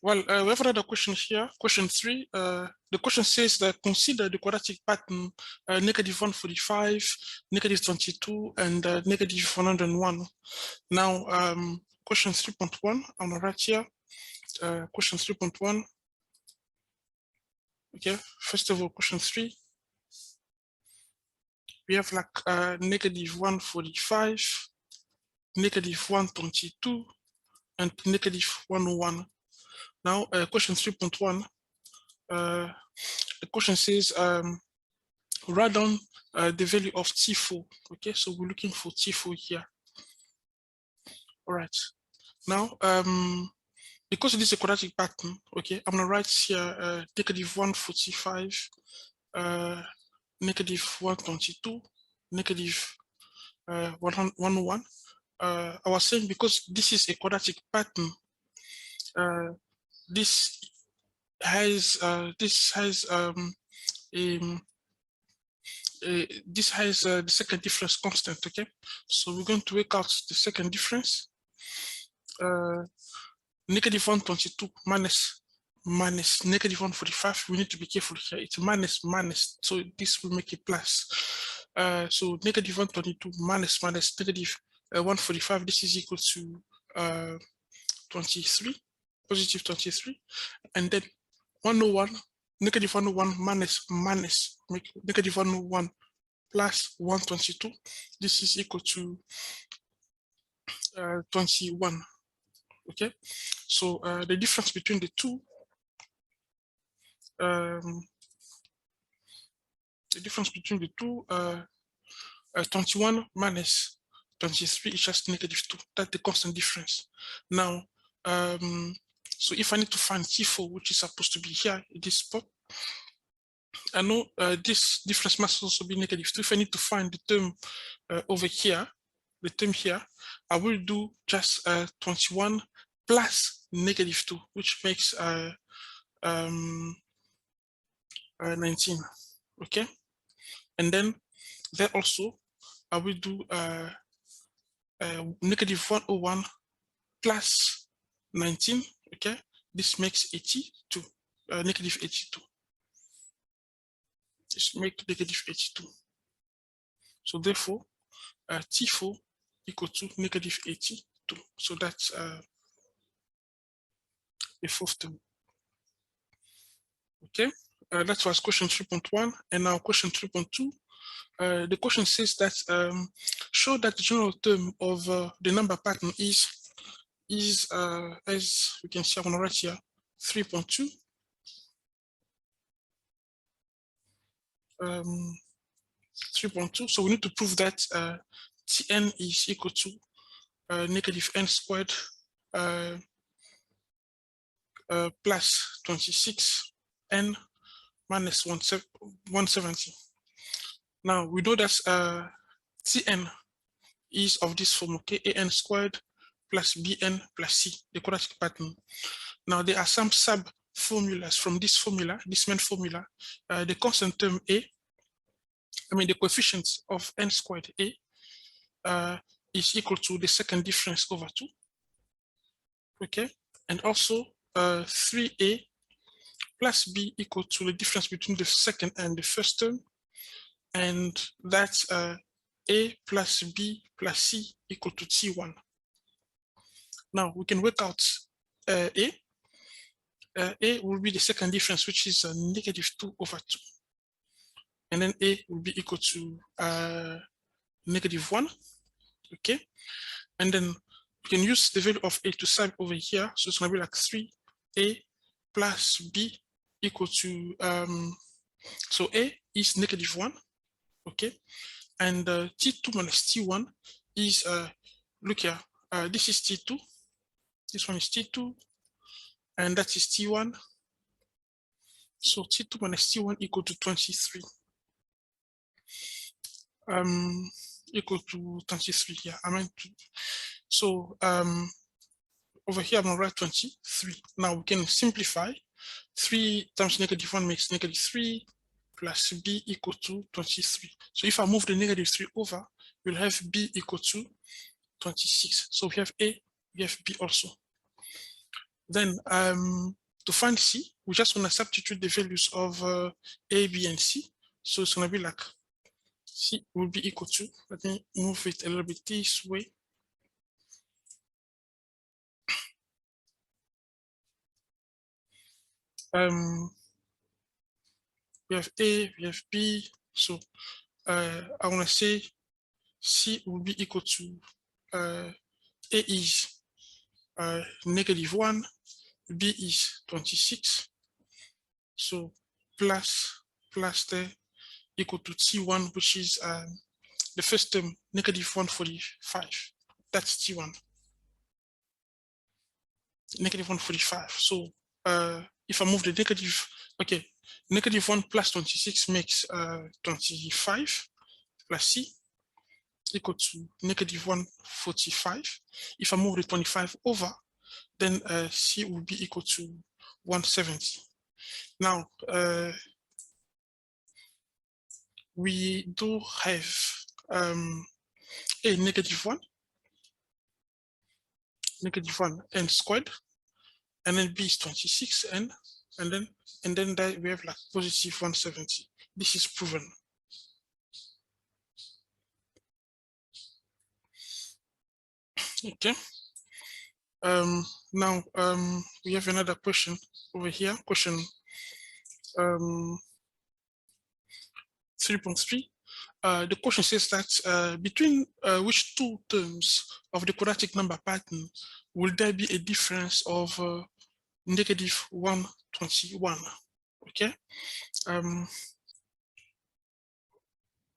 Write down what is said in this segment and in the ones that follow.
Well, we have another question here. Question 3. The question says that consider the quadratic pattern -145, -22, and -101. Now, question 3.1. I'm gonna write here. Question 3.1. Okay. First of all, question 3. We have like -145, -122, and -101. Now, question 3.1, the question says, write down the value of T4. Okay, so we're looking for T4 here. All right. Now, because it is a quadratic pattern, okay, I'm gonna write here -145, -122, -101. I was saying because this is a quadratic pattern, this has the second difference constant. Okay, so we're going to work out the second difference. -122 minus -145. We need to be careful here. It's minus, so this will make it plus. So -122 minus -145. This is equal to 23. Positive 23, and then 101, -101 minus -101 plus 122. This is equal to 21. Okay, so the difference between the two, 21 minus 23 is just -2. That's the constant difference. Now, so if I need to find T4, which is supposed to be here in this spot, I know this difference must also be -2. If I need to find the term over here, the term here, I will do just 21 plus -2, which makes 19. Okay, and then there also I will do -101 plus 19. Okay, this makes 82, -82. This makes -82. So therefore, T4 equal to -82. So that's the fourth term. Okay, that was question 3.1, and now question 3.2. The question says that show that the general term of the number pattern is as we can see, I'm gonna write here 3.2. 3.2. So we need to prove that Tn is equal to -n squared plus 26n minus 170. Now we know that Tn is of this form, okay, an squared plus bn plus c, the quadratic pattern. Now there are some sub formulas from this formula, this main formula. The constant term a, the coefficient of n squared a is equal to the second difference over 2. Okay, and also 3a plus b equal to the difference between the second and the first term, and that's a plus b plus c equal to T1. Now we can work out a will be the second difference, which is -2/2, and then a will be equal to -1. Okay, and then we can use the value of a to sub over here, so it's going to be like 3a plus b equal to so a is -1. Okay, and T2 minus T1 is look here, this is T2, this one is T2, and that is T1. So T2 minus T1 equal to 23. Equal to 23. Yeah, I meant to. So over here I'm gonna write 23. Now we can simplify. 3 times -1 makes -3 plus b equal to 23. So if I move the -3 over, we'll have b equal to 26. So we have a, we have b also. Then to find C, we just want to substitute the values of A, B, and C. So it's going to be like C will be equal to, let me move it a little bit this way. We have A, we have B. So I want to say C will be equal to A is -1, B is 26. So plus there equal to T1, which is the first term, -145. That's T1. -145. So if I move the negative, okay, -1 plus 26 makes 25 plus C equal to -145. If I move the 25 over, then C will be equal to 170. Now, we do have a -1 n squared, and then B is 26n, and then that we have like positive 170. This is proven. Okay. Now we have another question over here. Question 3.3. The question says that between which two terms of the quadratic number pattern will there be a difference of -121? Okay.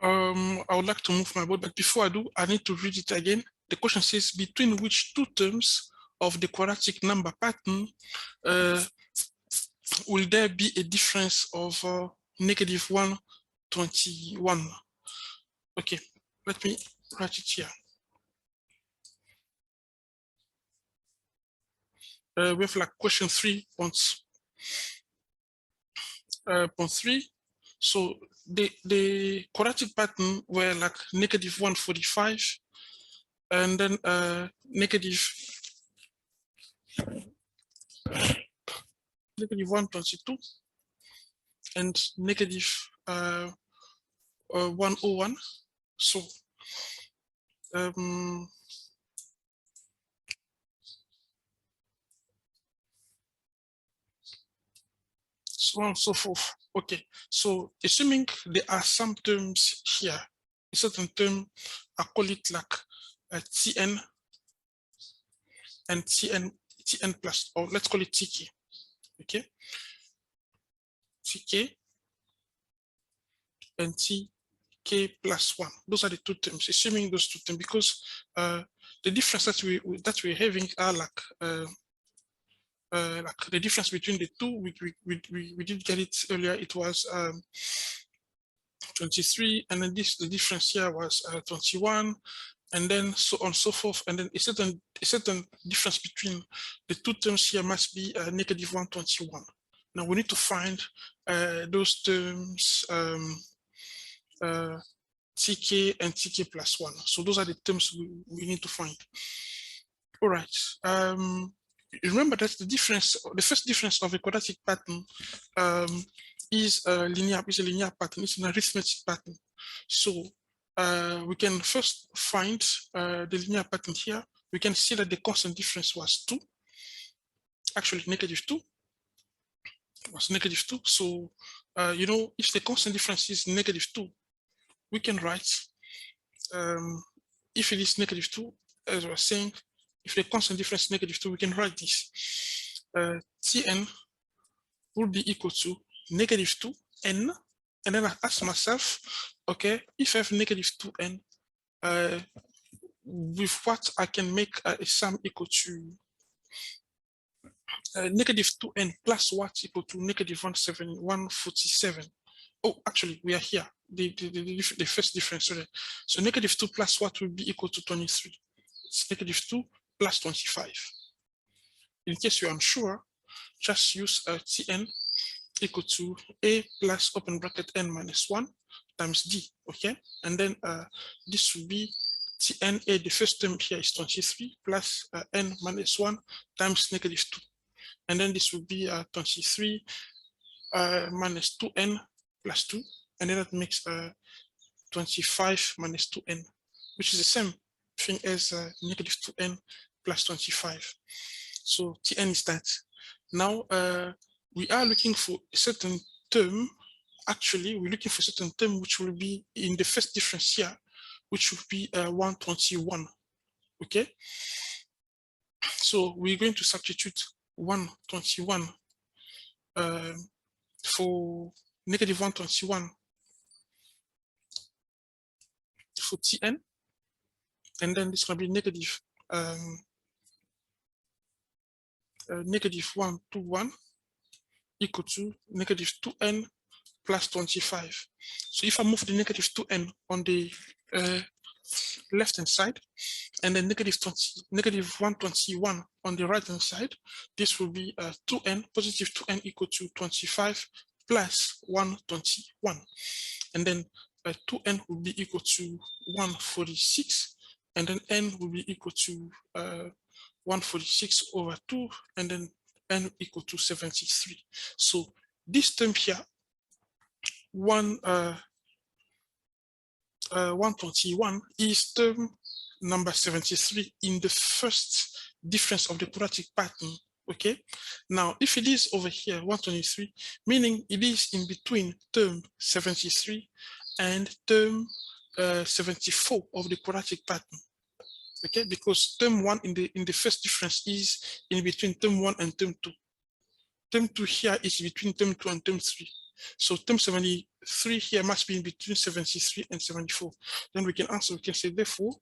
I would like to move my board, but before I do, I need to read it again. The question says between which two terms of the quadratic number pattern will there be a difference of -121? Okay, let me write it here. We have like question 3.3. So the quadratic pattern were like -145, and then -122 and -101. So so on and so forth. Okay, so assuming there are some terms here, a certain term, I call it like Tn and Tn plus, or let's call it Tk. Okay, Tk and Tk plus 1. Those are the two terms. Assuming those two terms, because the difference that we're having are like the difference between the two, we did get it earlier. It was 23, and then the difference here was 21, and then so on and so forth. And then a certain difference between the two terms here must be -121. Now we need to find those terms, Tk and Tk plus 1. So those are the terms we need to find. All right. Remember that the first difference of a quadratic pattern is a linear pattern. It's an arithmetic pattern. So we can first find the linear pattern here. We can see that the constant difference was 2. Actually, -2 was -2. So you know, if the constant difference is -2, we can write if it is -2, as I was saying. If the constant difference is -2, we can write this. Tn will be equal to -2n, and then I ask myself, okay, if I have -2n, with what I can make a sum equal to -2n plus what equal to -147. Oh, actually, we are here. The first difference. Sorry. So -2 plus what will be equal to 23. It's -2 plus 25. In case you're unsure, just use Tn equal to A plus open bracket n minus 1 times D, okay? And then this will be Tn A, the first term here is 23 plus n minus 1 times -2. and then this would be 23 minus 2n plus 2, and then that makes 25 minus 2n, which is the same thing as negative 2n plus 25. So Tn is that. Now we are looking for a certain term. Actually, we're looking for a certain term which will be in the first difference here, which will be 121. Okay, so we're going to substitute 121 for negative 121 for Tn, and then this is going to be negative negative 121 equal to negative 2n plus 25. So if I move the negative 2n on the left hand side, and then negative 121 on the right hand side, this will be 2n, positive 2n equal to 25 plus 121. And then 2n will be equal to 146, and then n will be equal to 146 over 2, and then n equal to 73. So this term here, 121 is term number 73 in the first difference of the quadratic pattern. Okay, now if it is over here 123, meaning it is in between term 73 and term 74 of the quadratic pattern. Okay, because term 1 in the first difference is in between term 1 and term 2. Term 2 here is between term 2 and term 3. So term 73 here must be in between 73 and 74. Then we can answer, we can say therefore,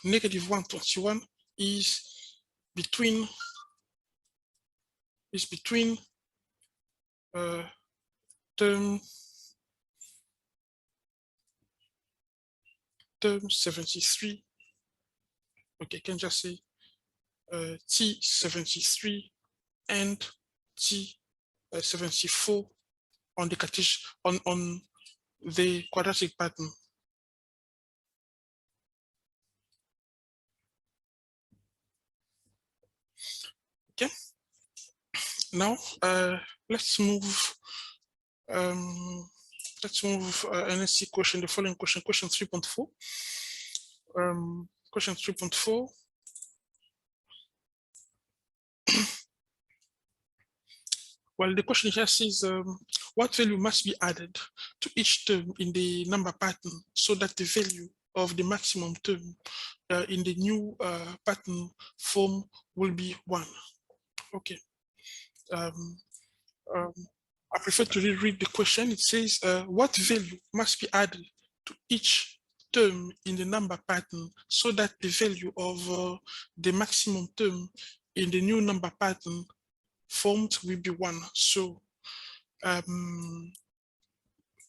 negative 121 is between term 73. Okay, I can just say T73 and T74 on the Cartesian on the quadratic pattern. Okay. Now let's move and let's see the following question, question 3.4. Question 3.4. Well, the question here says, what value must be added to each term in the number pattern so that the value of the maximum term in the new pattern form will be 1? Okay. I prefer to reread the question. It says, what value must be added to each term in the number pattern so that the value of the maximum term in the new number pattern formed will be 1. So I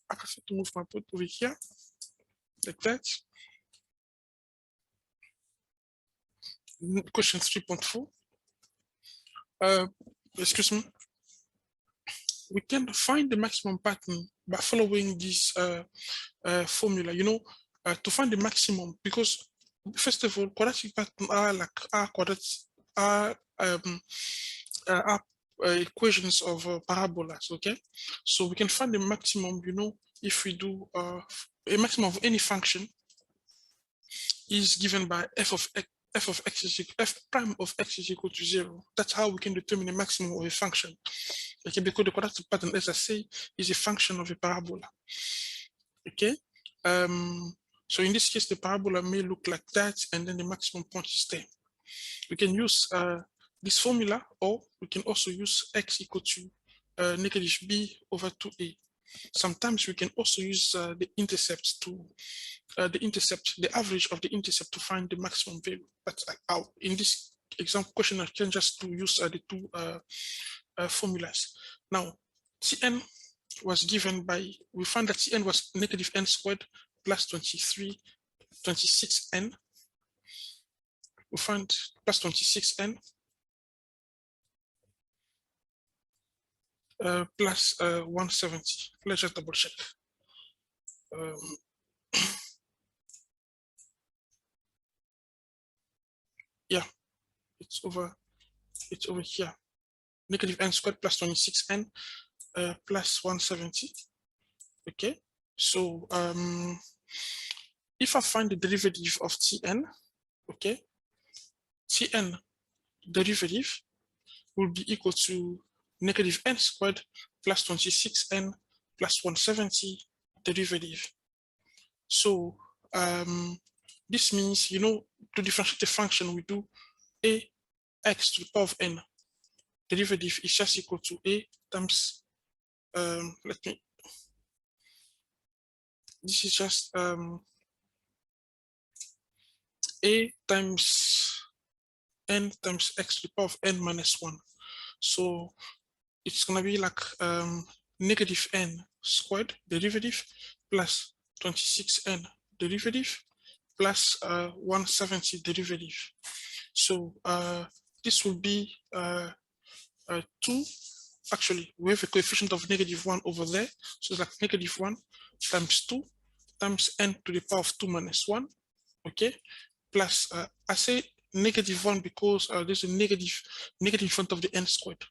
prefer to move my board over here like that. Question 3.4. Excuse me. We can find the maximum pattern by following this formula. You know, to find the maximum, because first of all, quadratic pattern are equations of parabolas. Okay, so we can find the maximum, you know, if we do a maximum of any function is given by f prime of x is equal to 0. That's how we can determine the maximum of a function. Okay, because the quadratic pattern, as I say, is a function of a parabola. Okay, so in this case, the parabola may look like that, and then the maximum point is there. We can use this formula, or we can also use x equal to negative b over 2a. Sometimes we can also use the intercept to the average of the intercept to find the maximum value. But in this example question, I can just use the two formulas. Now, Tn was given by, we found that Tn was negative n squared plus 26n. We find plus 26n plus 170. Let's just double check. Yeah, it's over here. Negative n squared plus 26n plus 170. Okay, so if I find the derivative of Tn, okay, Tn derivative will be equal to negative n squared plus 26n plus 170 derivative. So this means, you know, to differentiate the function, we do ax to the power of n. Derivative is just equal to a times, this is just a times n times x to the power of n minus 1. So it's going to be like negative n squared derivative plus 26n derivative plus 170 derivative. So this will be 2. Actually, we have a coefficient of -1 over there. So it's like -1 times 2 times n to the power of 2 minus 1. Okay, plus I say -1 because there's a negative in front of the n squared.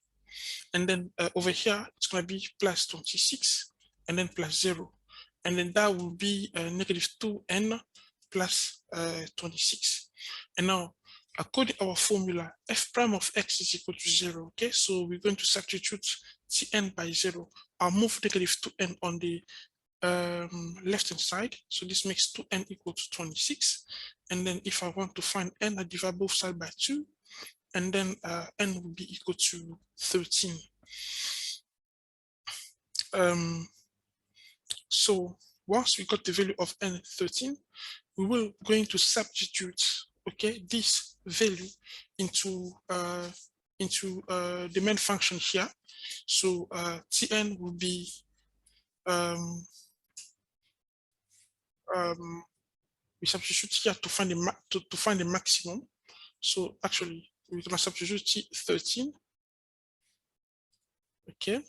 And then over here, it's going to be plus 26 and then plus 0. And then that will be -2n plus 26. And now, according to our formula, f prime of x is equal to 0. Okay, so we're going to substitute Tn by 0. I'll move -2n on the left hand side. So this makes 2n equal to 26. And then if I want to find n, I divide both sides by 2. And then n will be equal to 13. So once we got the value of n 13, we will going to substitute, okay, this value into the main function here. So Tn will be we substitute here to find the maximum. So actually we're gonna substitute T13. Okay,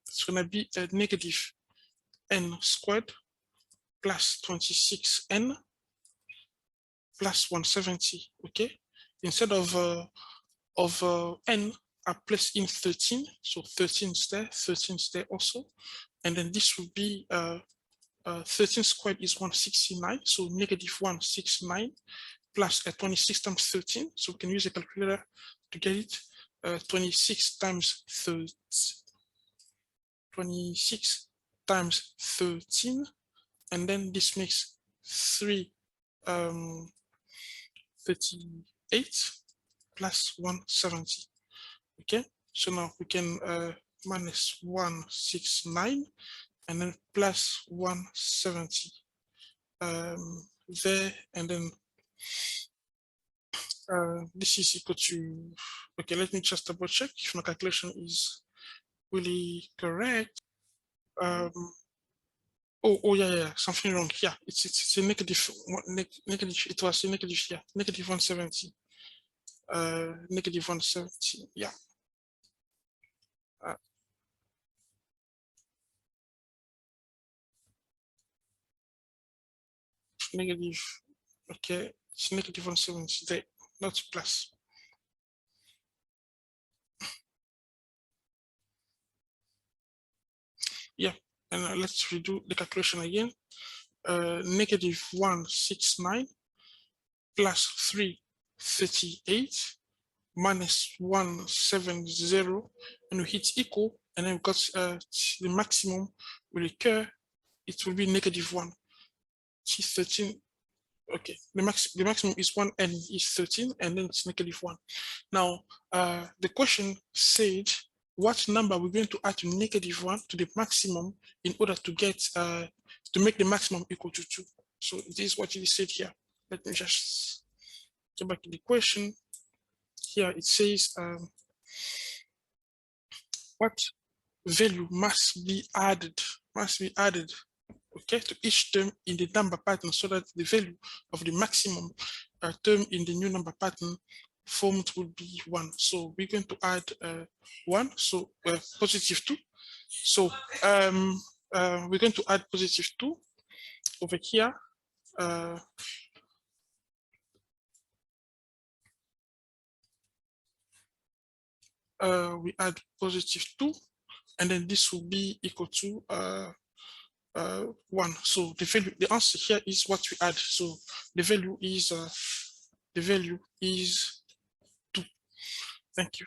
it's gonna be a negative n squared plus 26n plus 170. Okay, instead of n, I place in 13. So 13 is there, 13 is there also, and then this will be 13 squared is 169. So -169 plus 26 times 13. So we can use a calculator to get it. 26 times 13, and then this makes 338 plus 170. Okay, so now we can minus 169 and then plus 170 there, and then this is equal to, okay, let me just double check if my calculation is really correct. Oh yeah, something wrong. Yeah, it's a negative, it was a negative here, negative 170. Negative 170, yeah. Negative, okay, it's negative 170 there, not plus. Yeah, and let's redo the calculation again. Negative 169 plus 338 minus 170, and we hit equal, and then because the maximum will occur, it will be -1. T13. Okay, the maximum is 1 and is 13, and then it's -1. Now, the question said, what number we're going to add to -1 to the maximum in order to get to make the maximum equal to 2. So this is what it said here. Let me just go back to the question. Here it says what value must be added, okay, to each term in the number pattern so that the value of the maximum term in the new number pattern formed will be 1. So we're going to add 1, so +2. So we're going to add +2 over here. we add positive 2, and then this will be equal to 1. So the answer here is what we add. So the value is 2. Thank you.